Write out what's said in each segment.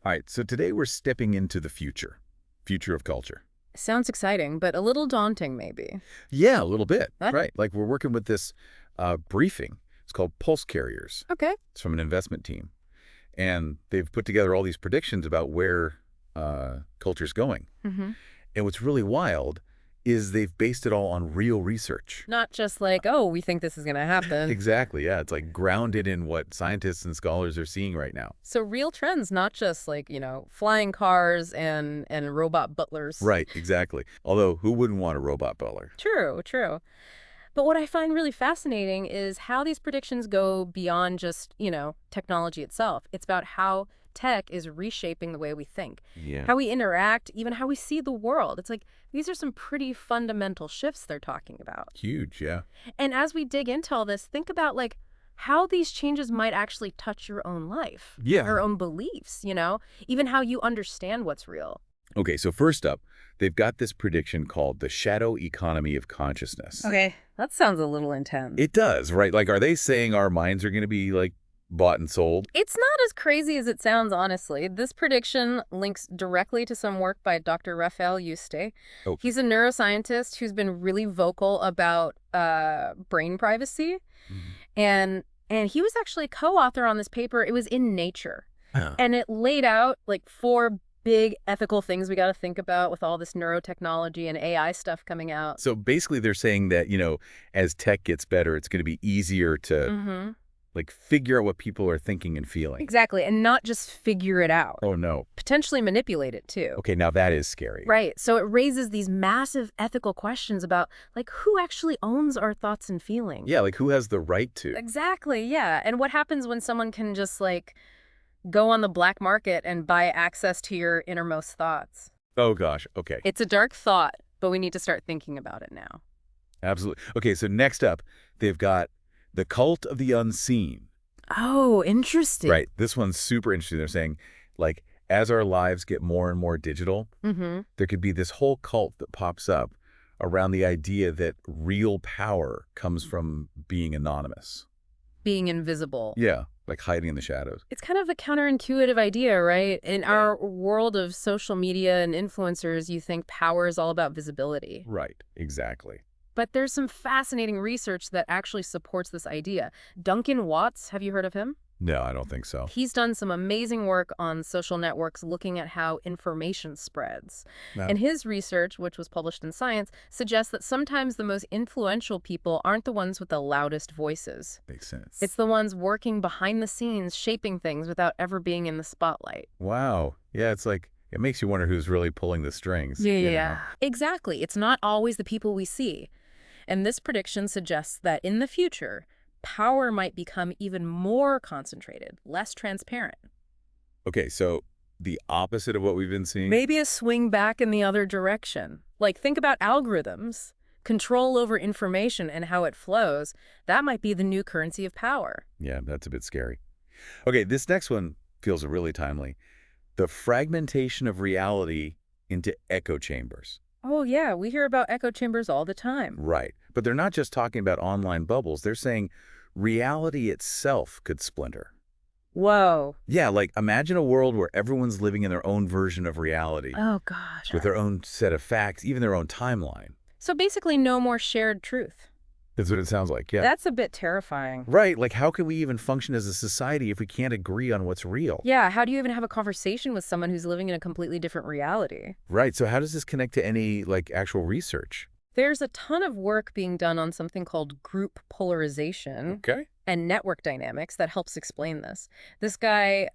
All right, so today we're stepping into the future of culture. Sounds exciting, but a little daunting, maybe. Yeah, a little bit, Huh? right? Like we're working with this briefing. It's called Pulse Carriers. Okay. It's from an investment team. And they've put together all these predictions about where culture's going. Mm-hmm. And what's really wild is they've based it all on real research. Not just like, oh, we think this is going to happen. Exactly, yeah. It's like grounded in what scientists and scholars are seeing right now. So real trends, not just like, flying cars and robot butlers. Right, exactly. Although, who wouldn't want a robot butler? True, true. But what I find really fascinating is how these predictions go beyond just, technology itself. It's about how tech is reshaping the way we think, Yeah. how we interact, even how we see the world. It's like these are some pretty fundamental shifts they're talking about. Huge, yeah. And as we dig into all this, think about like how these changes might actually touch your own life, Yeah. your own beliefs, even how you understand what's real. Okay, so first up, they've got this prediction called the shadow economy of consciousness. Okay. That sounds a little intense. It does, right? Like, are they saying our minds are going to be, like, bought and sold? It's not as crazy as it sounds, honestly. This prediction links directly to some work by Dr. Raphael Yuste. Oh, He's a neuroscientist who's been really vocal about brain privacy. mhm. And he was actually co-author on this paper. It was in Nature. Huh. And it laid out like 4 big ethical things we got to think about with all this neurotechnology and AI stuff coming out. So basically they're saying that, as tech gets better, it's going to be easier to, Mm-hmm. like, figure out what people are thinking and feeling. Exactly. And not just figure it out. Oh, no. Potentially manipulate it too. Okay, now that is scary. Right. So it raises these massive ethical questions about like who actually owns our thoughts and feelings. Yeah, like, who has the right to? Exactly. Yeah. And what happens when someone can just like go on the black market and buy access to your innermost thoughts? Oh, gosh. Okay. It's a dark thought, but we need to start thinking about it now. Absolutely. Okay, so next up, they've got the cult of the unseen. Oh, interesting. Right. This one's super interesting. They're saying, like, as our lives get more and more digital, Mm-hmm. there could be this whole cult that pops up around the idea that real power comes from being anonymous. Being invisible. Yeah, like hiding in the shadows. It's kind of a counterintuitive idea, right? In our world of social media and influencers, you think power is all about visibility. Right, exactly. But there's some fascinating research that actually supports this idea. Duncan Watts, have you heard of him? No, I don't think so. He's done some amazing work on social networks looking at how information spreads. No. And his research, which was published in Science, suggests that sometimes the most influential people aren't the ones with the loudest voices. Makes sense. It's the ones working behind the scenes, shaping things without ever being in the spotlight. Wow. Yeah, it's like, it makes you wonder who's really pulling the strings. you know? Exactly. It's not always the people we see. And this prediction suggests that in the future, power might become even more concentrated, less transparent. Okay, so the opposite of what we've been seeing? Maybe a swing back in the other direction. Like, think about algorithms. Control over information and how it flows. That might be the new currency of power. Yeah, that's a bit scary. Okay, this next one feels really timely. The fragmentation of reality into echo chambers. Oh, yeah, we hear about echo chambers all the time. Right. But they're not just talking about online bubbles. They're saying reality itself could splinter. Whoa. Yeah, like imagine a world where everyone's living in their own version of reality Oh, gosh. with their own set of facts, even their own timeline. So basically, no more shared truth. That's what it sounds like, yeah. That's a bit terrifying. Right, like how can we even function as a society if we can't agree on what's real? Yeah, how do you even have a conversation with someone who's living in a completely different reality? Right, so how does this connect to any, like, actual research? There's a ton of work being done on something called group polarization Okay. and network dynamics that helps explain this. This guy,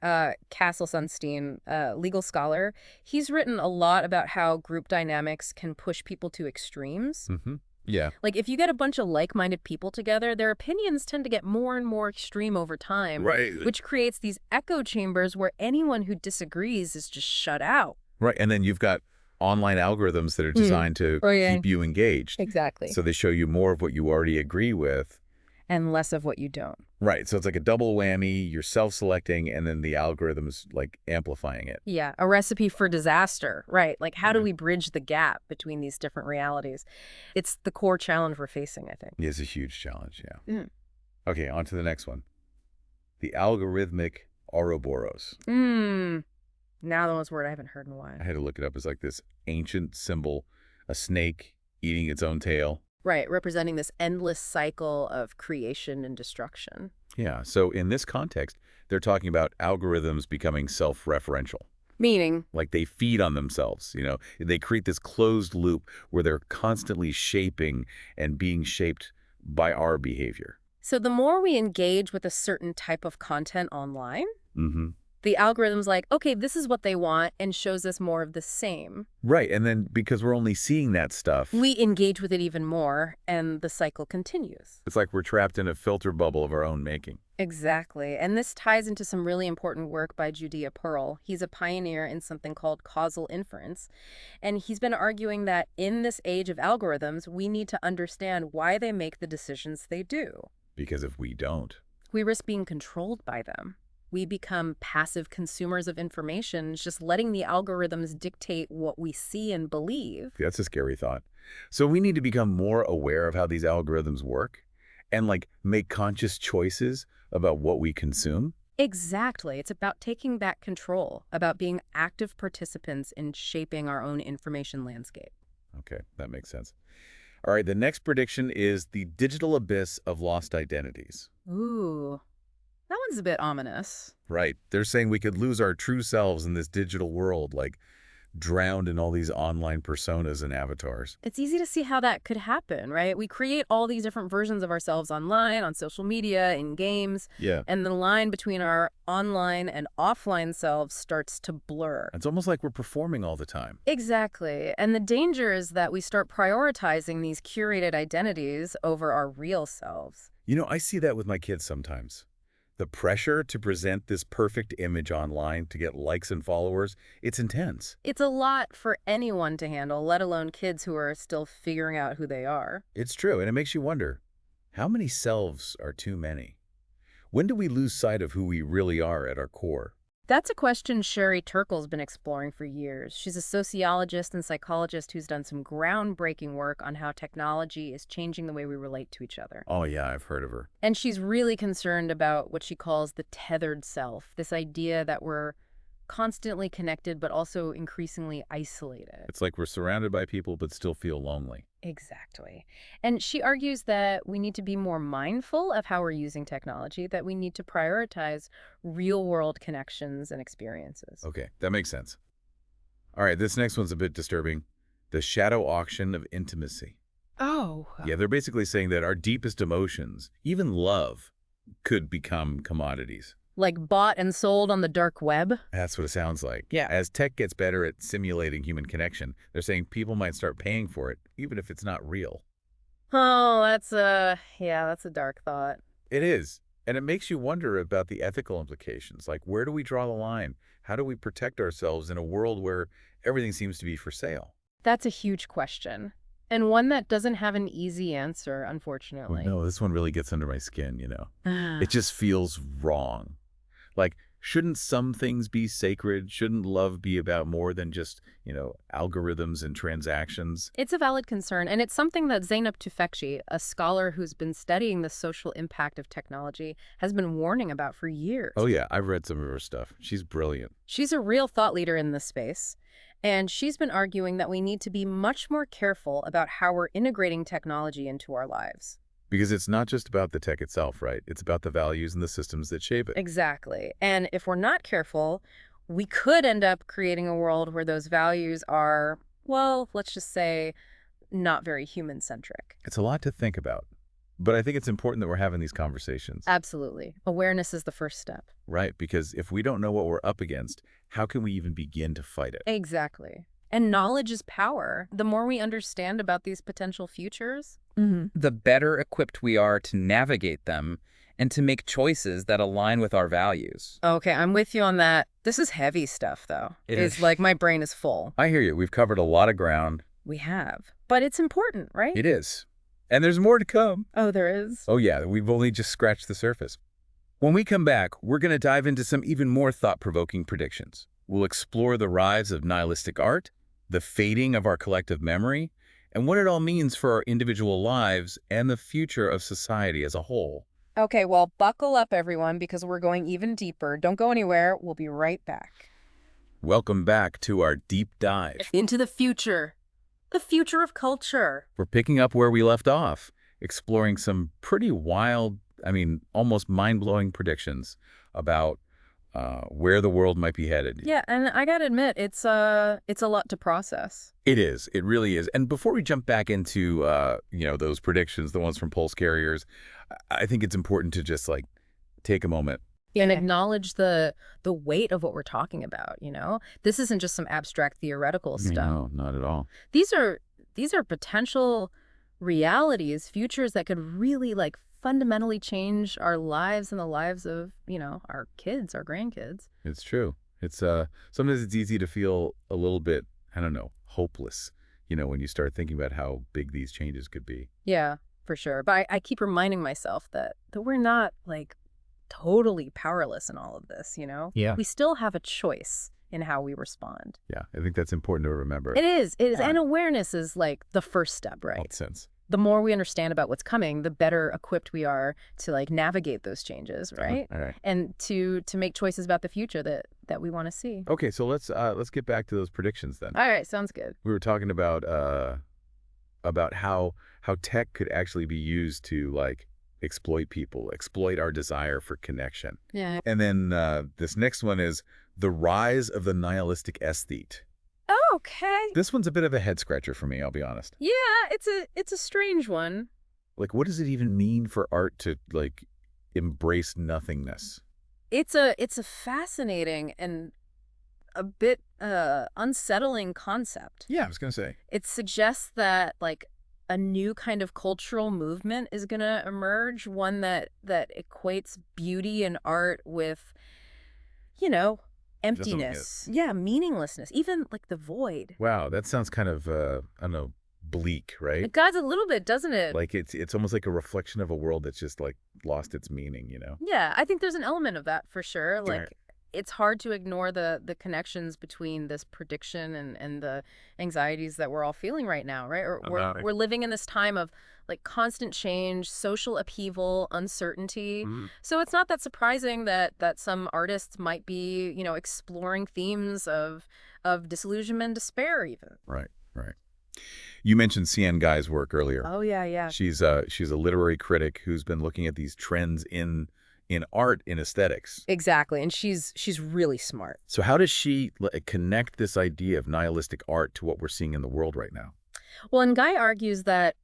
Castle Sunstein, legal scholar, he's written a lot about how group dynamics can push people to extremes. Mm-hmm. Yeah. Like, if you get a bunch of like-minded people together, their opinions tend to get more and more extreme over time, Right. which creates these echo chambers where anyone who disagrees is just shut out. Right, and then you've got online algorithms that are designed to Oh, yeah. keep you engaged. Exactly. So they show you more of what you already agree with. And less of what you don't. Right, so it's like a double whammy. You're self-selecting, and then the algorithm's, like, amplifying it. Yeah, a recipe for disaster, right? Like, how do Yeah. we bridge the gap between these different realities? It's the core challenge we're facing, I think. It's a huge challenge, yeah. Mm. Okay, on to the next one. The algorithmic Ouroboros. Now the most word I haven't heard in a while. I had to look it up. It's like this ancient symbol, a snake eating its own tail. Right, representing this endless cycle of creation and destruction. Yeah, so in this context, they're talking about algorithms becoming self-referential. Meaning, Like they feed on themselves, They create this closed loop where they're constantly shaping and being shaped by our behavior. so the more we engage with a certain type of content online, Mm-hmm. the algorithm's like, okay, this is what they want, and shows us more of the same. Right, and then because we're only seeing that stuff, We engage with it even more, and the cycle continues. it's like we're trapped in a filter bubble of our own making. Exactly. And this ties into some really important work by Judea Pearl. He's a pioneer in something called causal inference. And he's been arguing that in this age of algorithms, we need to understand why they make the decisions they do. Because if we don't, We risk being controlled by them. We become passive consumers of information, just letting the algorithms dictate what we see and believe. that's a scary thought. So we need to become more aware of how these algorithms work and like make conscious choices about what we consume. Exactly. It's about taking back control, about being active participants in shaping our own information landscape. Okay, that makes sense. All right, the next prediction is the digital abyss of lost identities. Ooh, that one's a bit ominous. Right. They're saying we could lose our true selves in this digital world, like drowned in all these online personas and avatars. It's easy to see how that could happen, right? We create all these different versions of ourselves online, on social media, in games, Yeah. and the line between our online and offline selves starts to blur. It's almost like we're performing all the time. Exactly. And the danger is that we start prioritizing these curated identities over our real selves. I see that with my kids sometimes. The pressure to present this perfect image online to get likes and followers, it's intense. It's a lot for anyone to handle, let alone kids who are still figuring out who they are. It's true, and it makes you wonder, how many selves are too many? When do we lose sight of who we really are at our core? That's a question Sherry Turkle's been exploring for years. She's a sociologist and psychologist who's done some groundbreaking work on how technology is changing the way we relate to each other. Oh yeah, I've heard of her. And she's really concerned about what she calls the tethered self, this idea that we're constantly connected but also increasingly isolated. It's like we're surrounded by people but still feel lonely. Exactly. And she argues that we need to be more mindful of how we're using technology, that we need to prioritize real-world connections and experiences. Okay, that makes sense. All right, this next one's a bit disturbing. The shadow auction of intimacy. Oh. Yeah, they're basically saying that our deepest emotions, even love, could become commodities. Like bought and sold on the dark web? That's what it sounds like. Yeah. As tech gets better at simulating human connection, they're saying people might start paying for it, even if it's not real. Oh, that's a dark thought. It is. And it makes you wonder about the ethical implications. Like, where do we draw the line? How do we protect ourselves in a world where everything seems to be for sale? That's a huge question. And one that doesn't have an easy answer, unfortunately. No, this one really gets under my skin, Ah. It just feels wrong. Like, shouldn't some things be sacred? Shouldn't love be about more than just, algorithms and transactions? It's a valid concern, and it's something that Zeynep Tufekci, a scholar who's been studying the social impact of technology, has been warning about for years. Oh, yeah, I've read some of her stuff. She's brilliant. She's a real thought leader in this space, and she's been arguing that we need to be much more careful about how we're integrating technology into our lives. Because it's not just about the tech itself, right? It's about the values and the systems that shape it. Exactly. And if we're not careful, we could end up creating a world where those values are, well, let's just say, not very human-centric. It's a lot to think about. But I think it's important that we're having these conversations. Absolutely. Awareness is the first step. Right, because if we don't know what we're up against, how can we even begin to fight it? Exactly. And knowledge is power. The more we understand about these potential futures, the better equipped we are to navigate them and to make choices that align with our values. Okay, I'm with you on that. This is heavy stuff, though. It It's is. like my brain is full. I hear you. We've covered a lot of ground. We have. But it's important, right? It is. And there's more to come. Oh, there is? Oh, yeah, we've only just scratched the surface. When we come back, we're going to dive into some even more thought-provoking predictions. We'll explore the rise of nihilistic art, the fading of our collective memory, and what it all means for our individual lives and the future of society as a whole. Okay, well, buckle up, everyone, because we're going even deeper. Don't go anywhere. We'll be right back. Welcome back to our deep dive. Into the future of culture. We're picking up where we left off, exploring some pretty wild, almost mind-blowing predictions about where the world might be headed. Yeah, and I gotta admit, it's a lot to process. It is. It really is. And before we jump back into, those predictions, the ones from Pulse Carriers, I think it's important to just, take a moment. And acknowledge the weight of what we're talking about, This isn't just some abstract theoretical stuff. No, not at all. These are potential realities, futures that could really fundamentally change our lives and the lives of, our kids, our grandkids. It's true. It's sometimes it's easy to feel a little bit, hopeless, when you start thinking about how big these changes could be. Yeah, for sure. But I keep reminding myself that we're not totally powerless in all of this, Yeah. We still have a choice in how we respond. Yeah, I think that's important to remember. It is. Yeah. And awareness is the first step, right? Makes sense. The more we understand about what's coming, the better equipped we are to navigate those changes, right? All right. And to make choices about the future that we want to see. Okay, so let's get back to those predictions then. All right, sounds good. We were talking about how tech could actually be used to exploit people, exploit our desire for connection. Yeah. And then this next one is the rise of the nihilistic aesthete. Okay. This one's a bit of a head scratcher for me, I'll be honest. Yeah, it's a strange one. What does it even mean for art to embrace nothingness? It's a fascinating and a bit unsettling concept. Yeah, I was gonna say. It suggests that a new kind of cultural movement is going to emerge, one that equates beauty and art with, emptiness. Yeah, meaninglessness, even the void. Wow, that sounds kind of I don't know, bleak, right? It does a little bit, doesn't it? It's almost like a reflection of a world that's just lost its meaning, Yeah, I think there's an element of that for sure. Right. It's hard to ignore the connections between this prediction and the anxieties that we're all feeling right now, right? We're living in this time of constant change, social upheaval, uncertainty. Mhm. So it's not that surprising that some artists might be, exploring themes of disillusionment, despair even. Right. You mentioned Cian Guy's work earlier. Oh yeah. She's a literary critic who's been looking at these trends in art, in aesthetics. Exactly, and she's really smart. So how does she connect this idea of nihilistic art to what we're seeing in the world right now? Well, and Guy argues that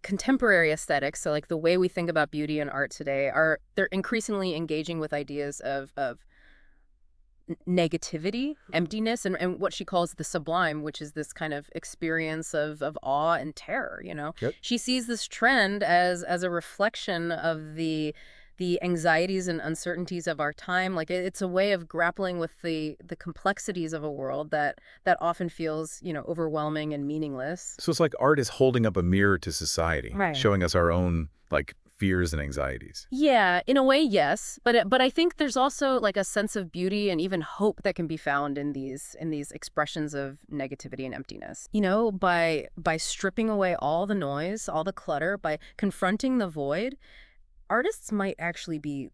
contemporary aesthetics, so the way we think about beauty and art today, they're increasingly engaging with ideas of negativity, emptiness, and what she calls the sublime, which is this kind of experience of awe and terror, Yep. She sees this trend as a reflection of the anxieties and uncertainties of our time. It's a way of grappling with the complexities of a world that often feels, overwhelming and meaningless. So it's like art is holding up a mirror to society, Right. showing us our own fears and anxieties. Yeah, in a way, yes. But I think there's also a sense of beauty and even hope that can be found in these expressions of negativity and emptiness. By stripping away all the noise, all the clutter, by confronting the void, artists might actually be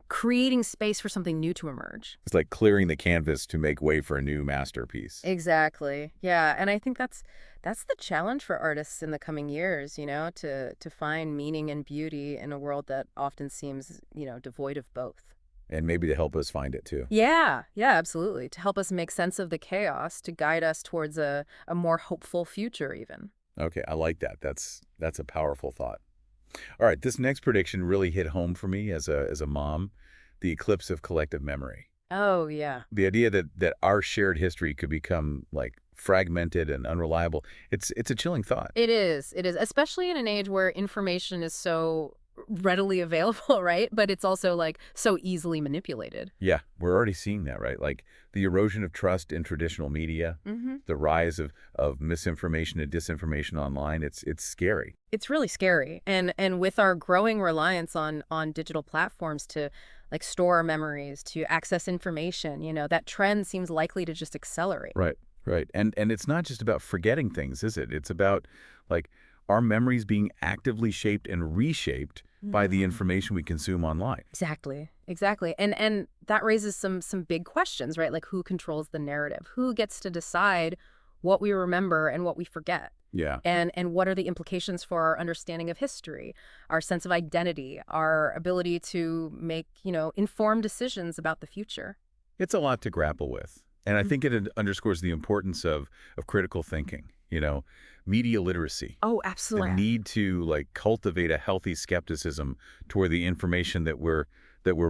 creating space for something new to emerge. It's like clearing the canvas to make way for a new masterpiece. Exactly. Yeah, and I think that's the challenge for artists in the coming years, to find meaning and beauty in a world that often seems, devoid of both. And maybe to help us find it too. Yeah, absolutely. To help us make sense of the chaos, to guide us towards a more hopeful future even. Okay, I like that. That's a powerful thought. All right, this next prediction really hit home for me as a mom, the eclipse of collective memory. Oh, yeah. The idea that our shared history could become fragmented and unreliable. It's a chilling thought. It is, especially in an age where information is so readily available, right? But it's also so easily manipulated. Yeah, we're already seeing that, right? The erosion of trust in traditional media, the rise of misinformation and disinformation online. It's scary. It's really scary. And with our growing reliance on digital platforms to store our memories, to access information, that trend seems likely to just accelerate. Right. And it's not just about forgetting things, is it? It's about our memories being actively shaped and reshaped by the information we consume online. Exactly. Exactly. And that raises some big questions, right? Like who controls the narrative? Who gets to decide what we remember and what we forget? Yeah. And what are the implications for our understanding of history, our sense of identity, our ability to make, informed decisions about the future? It's a lot to grapple with. And I think it underscores the importance of critical thinking, media literacy. Oh, The absolutely. need to cultivate a healthy skepticism toward the information that we're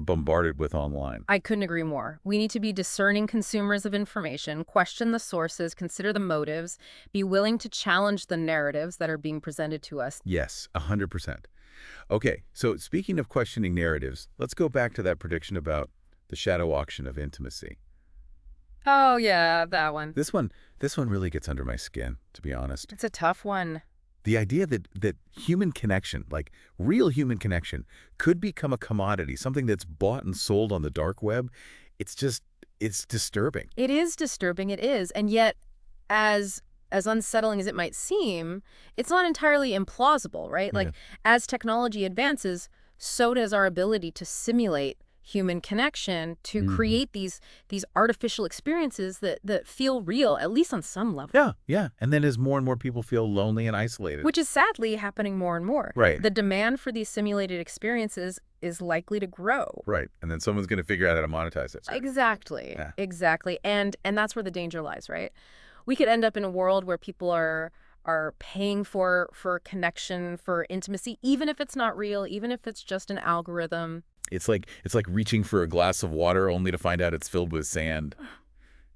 bombarded with online. I couldn't agree more. We need to be discerning consumers of information, question the sources, consider the motives, be willing to challenge the narratives that are being presented to us. Yes, 100%. Okay, so speaking of questioning narratives, let's go back to that prediction about the shadow auction of intimacy. Oh, yeah, that one. This one really gets under my skin, to be honest. It's a tough one. The idea that human connection, like real human connection, could become a commodity, something that's bought and sold on the dark web, it's disturbing. It is disturbing, it is. And yet, as unsettling as it might seem, it's not entirely implausible, right? Like, Yeah. as technology advances, so does our ability to simulate human connection, to create these artificial experiences that feel real, at least on some level. Yeah. And then as more and more people feel lonely and isolated. Which is sadly happening more and more. Right. The demand for these simulated experiences is likely to grow. Right. And then someone's going to figure out how to monetize it. Exactly. Yeah. Exactly. And that's where the danger lies, right? We could end up in a world where people are paying for connection, for intimacy, even if it's not real, even if it's just an algorithm. It's like reaching for a glass of water only to find out it's filled with sand.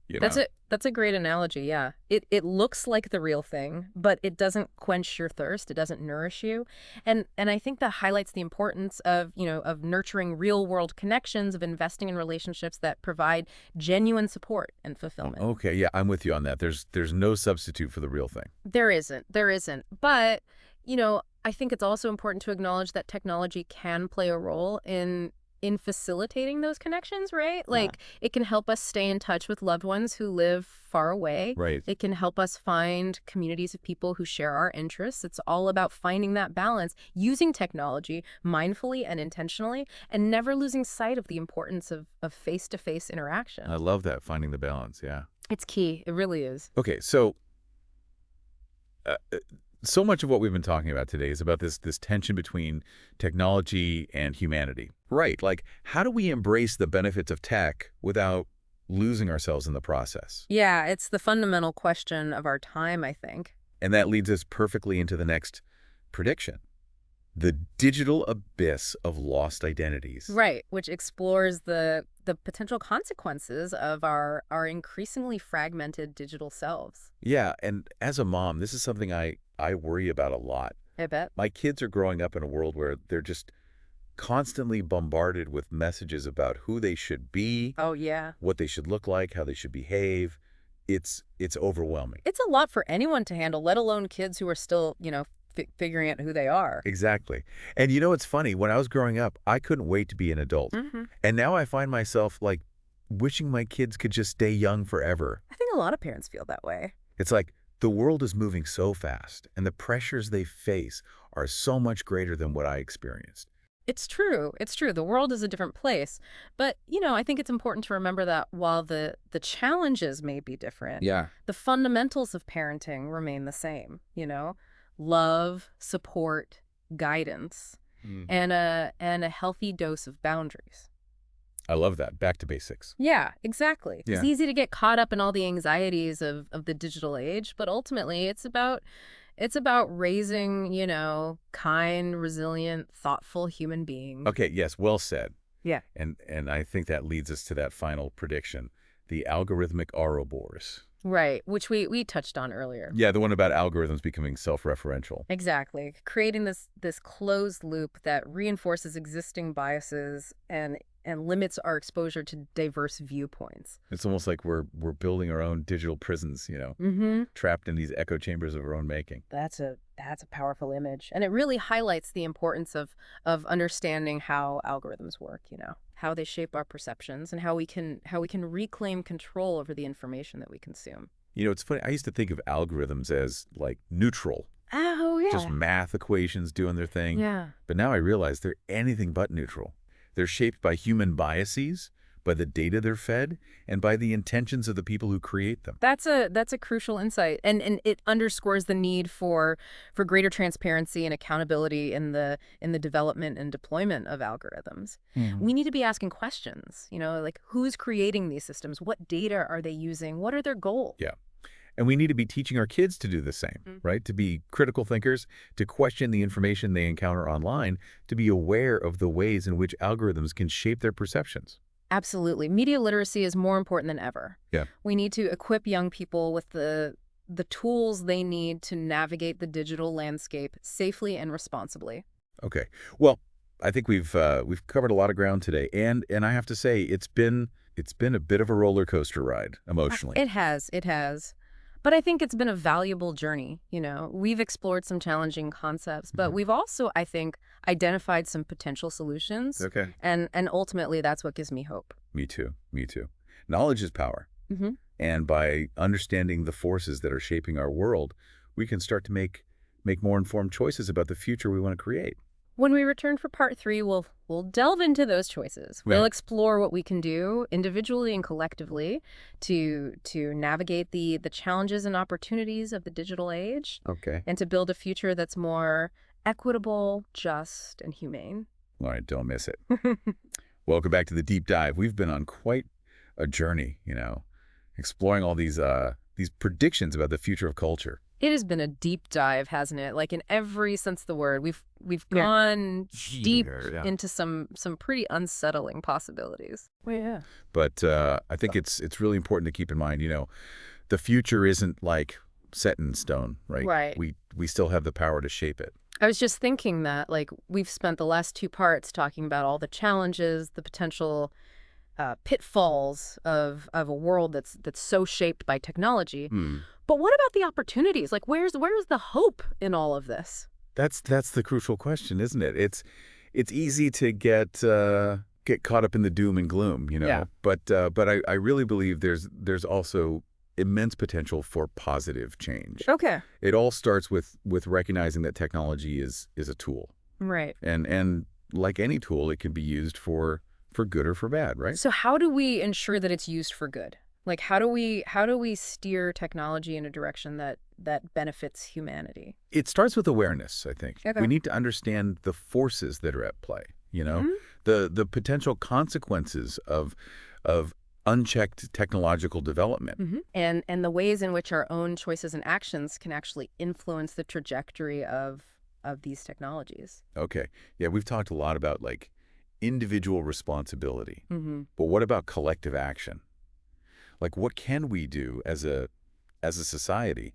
That's a great analogy, yeah. It looks like the real thing, but it doesn't quench your thirst, it doesn't nourish you. And I think that highlights the importance of nurturing real-world connections, of investing in relationships that provide genuine support and fulfillment. Okay, yeah, I'm with you on that. There's no substitute for the real thing. There isn't. But, I think it's also important to acknowledge that technology can play a role in facilitating those connections, right? Like, it can help us stay in touch with loved ones who live far away. Right. It can help us find communities of people who share our interests. It's all about finding that balance, using technology mindfully and intentionally, and never losing sight of the importance of face-to-face interaction. I love that, finding the balance, yeah. It's key. It really is. Okay, so so much of what we've been talking about today is about this tension between technology and humanity. Right, like how do we embrace the benefits of tech without losing ourselves in the process? Yeah, it's the fundamental question of our time, I think. And that leads us perfectly into the next prediction. The digital abyss of lost identities. Right, which explores the potential consequences of our increasingly fragmented digital selves. Yeah, and as a mom, this is something I worry about a lot. I bet. My kids are growing up in a world where they're just constantly bombarded with messages about who they should be, Oh, yeah. what they should look like, how they should behave. It's overwhelming. It's a lot for anyone to handle, let alone kids who are still, figuring out who they are. Exactly. And it's funny, when I was growing up, I couldn't wait to be an adult. Mm-hmm. And now I find myself wishing my kids could just stay young forever. I think a lot of parents feel that way. It's like the world is moving so fast and the pressures they face are so much greater than what I experienced. It's true. It's true. The world is a different place. But, I think it's important to remember that while the challenges may be different, Yeah. the fundamentals of parenting remain the same, love, support, guidance, and a healthy dose of boundaries. I love that. Back to basics. Yeah, exactly. Yeah. It's easy to get caught up in all the anxieties of the digital age, but ultimately it's about raising, kind, resilient, thoughtful human beings. Okay, yes, well said. Yeah. And I think that leads us to that final prediction, the algorithmic Ouroboros. Right, which we touched on earlier. Yeah, the one about algorithms becoming self-referential. Exactly. Creating this closed loop that reinforces existing biases and limits our exposure to diverse viewpoints. It's almost like we're building our own digital prisons, Mm-hmm. trapped in these echo chambers of our own making. That's a powerful image. And it really highlights the importance of understanding how algorithms work, how they shape our perceptions and how we can reclaim control over the information that we consume. It's funny. I used to think of algorithms as neutral. Oh, yeah. just math equations doing their thing. Yeah. But now I realize they're anything but neutral. They're shaped by human biases, by the data they're fed, and by the intentions of the people who create them. That's a crucial insight, and it underscores the need for greater transparency and accountability in the development and deployment of algorithms. We need to be asking questions, like who's creating these systems? What data are they using? What are their goals? Yeah. And we need to be teaching our kids to do the same, right? To be critical thinkers, to question the information they encounter online, to be aware of the ways in which algorithms can shape their perceptions. Absolutely. Media literacy is more important than ever. Yeah. We need to equip young people with the tools they need to navigate the digital landscape safely and responsibly. Okay. Well, I think we've covered a lot of ground today, and I have to say it's been a bit of a roller coaster ride emotionally. It has. But I think it's been a valuable journey. We've explored some challenging concepts, but we've also, I think, identified some potential solutions. Okay. And ultimately, that's what gives me hope. Me too. Knowledge is power. Mm-hmm. And by understanding the forces that are shaping our world, we can start to make more informed choices about the future we want to create. When we return for part 3, we'll delve into those choices. We'll explore what we can do individually and collectively to navigate the challenges and opportunities of the digital age. Okay. And to build a future that's more equitable, just, and humane. All right, don't miss it. Welcome back to the Deep Dive. We've been on quite a journey, exploring all these predictions about the future of culture. It has been a deep dive, hasn't it? Like in every sense of the word, we've gone deep into some pretty unsettling possibilities. Well, yeah. But I think it's really important to keep in mind, the future isn't like set in stone, right? Right. We still have the power to shape it. I was just thinking that, like, we've spent the last 2 parts talking about all the challenges, the potential pitfalls of a world that's so shaped by technology. But what about the opportunities? Like, where's the hope in all of this? That's the crucial question, isn't it? It's easy to get caught up in the doom and gloom, Yeah. But I really believe there's also immense potential for positive change. Okay. It all starts with recognizing that technology is a tool. Right. And like any tool, it can be used for good or for bad, right? So how do we ensure that it's used for good? Like, how do we steer technology in a direction that benefits humanity? It starts with awareness, I think. Okay. We need to understand the forces that are at play, the potential consequences of unchecked technological development. And the ways in which our own choices and actions can actually influence the trajectory of these technologies. Okay. Yeah, we've talked a lot about like individual responsibility. Mm-hmm. But what about collective action? Like, what can we do as a society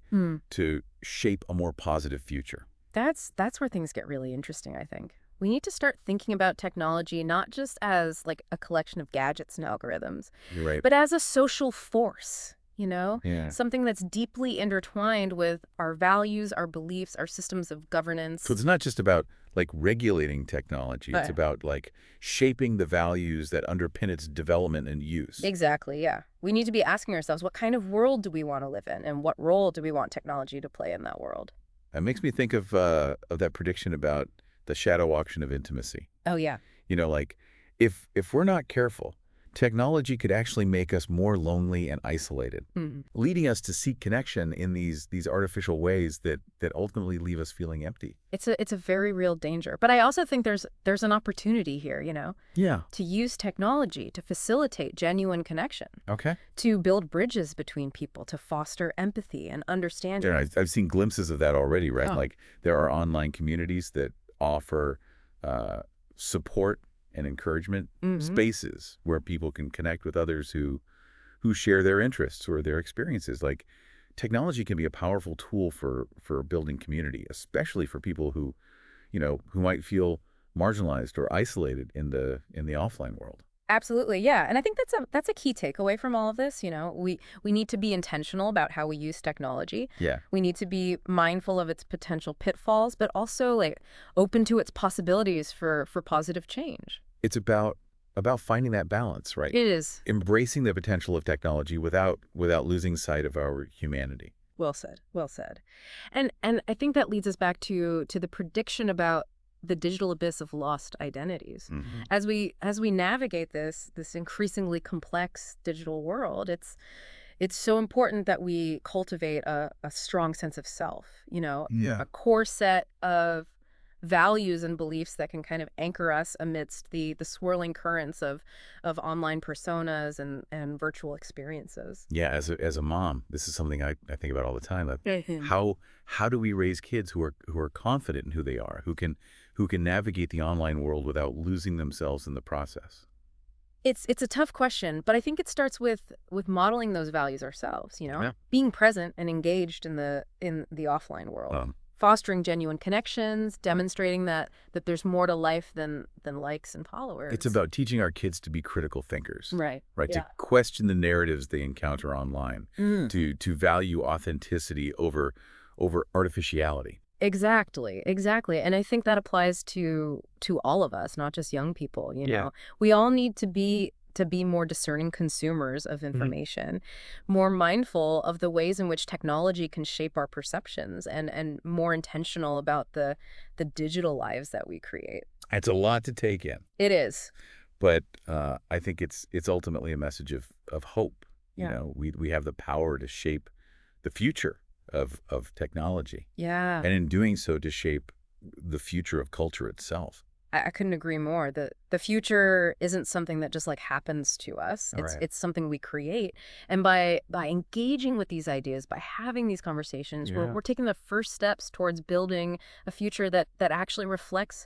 to shape a more positive future? That's where things get really interesting, I think. We need to start thinking about technology not just as like a collection of gadgets and algorithms, You're right. but as a social force, Yeah. something that's deeply intertwined with our values, our beliefs, our systems of governance. So it's not just about like regulating technology. It's Right. about like shaping the values that underpin its development and use. Exactly, yeah. We need to be asking ourselves, what kind of world do we want to live in, and what role do we want technology to play in that world? It makes me think of that prediction about the shadow auction of intimacy. Oh, yeah. Like if we're not careful, technology could actually make us more lonely and isolated, leading us to seek connection in these artificial ways that ultimately leave us feeling empty. It's a very real danger. But I also think there's an opportunity here, Yeah. to use technology to facilitate genuine connection, Okay. to build bridges between people, to foster empathy and understanding. Yeah, I've seen glimpses of that already, right? Oh. Like there are online communities that offer support and encouragement spaces where people can connect with others who share their interests or their experiences. Like technology can be a powerful tool for building community, especially for people who might feel marginalized or isolated in the offline world. Absolutely, yeah. And I think that's a key takeaway from all of this. We need to be intentional about how we use technology. Yeah. We need to be mindful of its potential pitfalls, but also like open to its possibilities for positive change. It's about finding that balance, right? It is. Embracing the potential of technology without losing sight of our humanity. Well said. Well said. And I think that leads us back to the prediction about the digital abyss of lost identities. Mhm. As we navigate this increasingly complex digital world, it's so important that we cultivate a strong sense of self, Yeah. a core set of values and beliefs that can kind of anchor us amidst the swirling currents of online personas and virtual experiences. Yeah, as a mom, this is something I think about all the time. Like Mhm. how do we raise kids who are confident in who they are, who can navigate the online world without losing themselves in the process? It's a tough question, but I think it starts with modeling those values ourselves, Yeah. being present and engaged in the offline world, Um, fostering genuine connections, demonstrating that there's more to life than likes and it's followers. about teaching our kids to be critical thinkers, Right. right? To Yeah. question the narratives they encounter online, Mm. to value authenticity over artificiality. Exactly, exactly. And I think that applies to all of us, not just young people, Yeah. We all need to be more discerning consumers of information, more mindful of the ways in which technology can shape our perceptions and more intentional about the digital lives that we create. It's a lot to take in, It is. but I think it's ultimately a message of hope. Yeah. We have the power to shape the future of technology, Yeah. and in doing so, to shape the future of culture itself. I couldn't agree more. The future isn't something that just like happens to us. All It's right. it's something we create. And by engaging with these ideas, by having these conversations, we're Yeah. we're taking the first steps towards building a future that actually reflects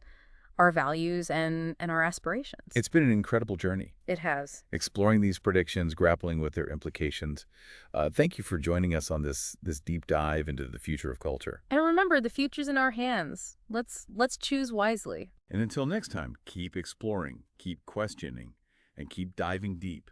our values and our aspirations. It's been an incredible journey, It has. exploring these predictions, grappling with their implications. Thank you for joining us on this deep dive into the future of culture. And remember, the future's in our hands. Let's choose wisely. And until next time, keep exploring, keep questioning, and keep diving deep